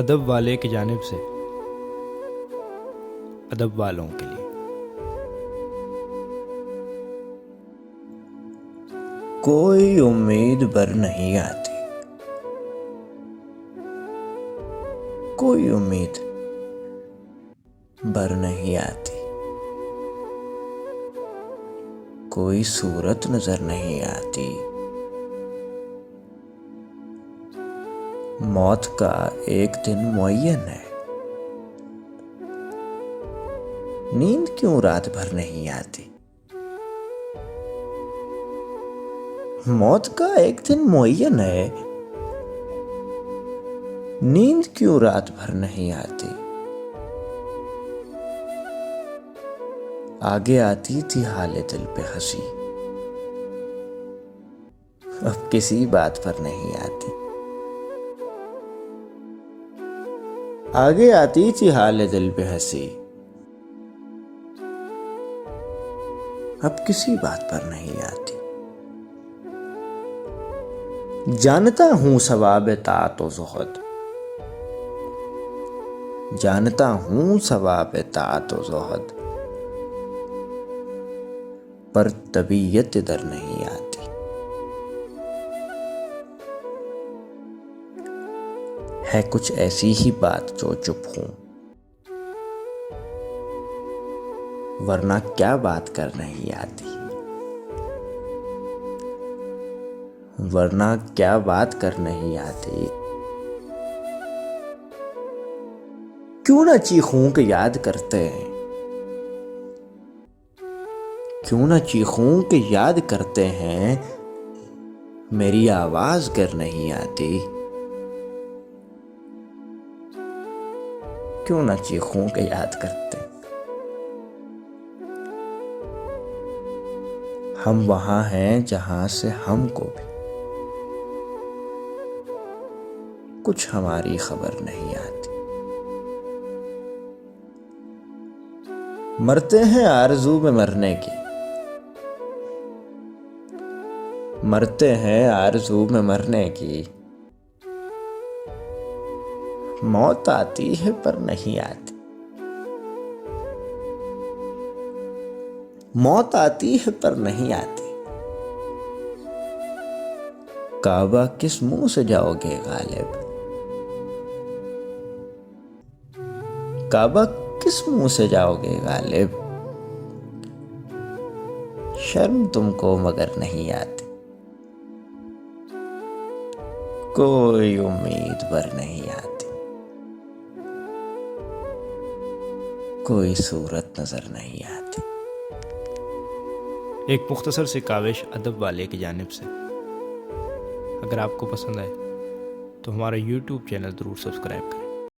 अदब वाले की जानिब से अदब वालों के लिए। कोई उम्मीद बर नहीं आती, कोई उम्मीद बर नहीं आती, कोई सूरत नजर नहीं आती। मौत का एक दिन मुअय्यन है, नींद क्यों रात भर नहीं आती। मौत का एक दिन मुअय्यन है, नींद क्यों रात भर नहीं आती। आगे आती थी हाले दिल पे हंसी, अब किसी बात पर नहीं आती। आगे आती थी हाले दिल पे हंसी, अब किसी बात पर नहीं आती। जानता हूं सवाब तात व ज़ुहद, जानता हूं सवाब तात व ज़ुहद, पर तबीयत दर नहीं आती। है कुछ ऐसी ही बात जो चुप हूं, वरना क्या बात कर नहीं आती। वरना क्या बात कर नहीं आती। क्यों ना चीखूं कि याद करते हैं, क्यों ना चीखूं कि याद करते हैं, मेरी आवाज कर नहीं आती। क्यों ना चीखूं कि याद करते हैं। हम वहां हैं जहां से हमको भी कुछ हमारी खबर नहीं आती। मरते हैं आरज़ू में मरने की, मरते हैं आरज़ू में मरने की। मौत आती है पर नहीं आती। मौत आती है पर नहीं आती। काबा किस मुंह से जाओगे गालिब, काबा किस मुंह से जाओगे गालिब। शर्म तुमको मगर नहीं आती। कोई उम्मीद बर नहीं आती, कोई सूरत नजर नहीं आती। एक मुख्तसर सी काविश अदब वाले की जानिब से। अगर आपको पसंद आए तो हमारा YouTube चैनल ज़रूर सब्सक्राइब करें।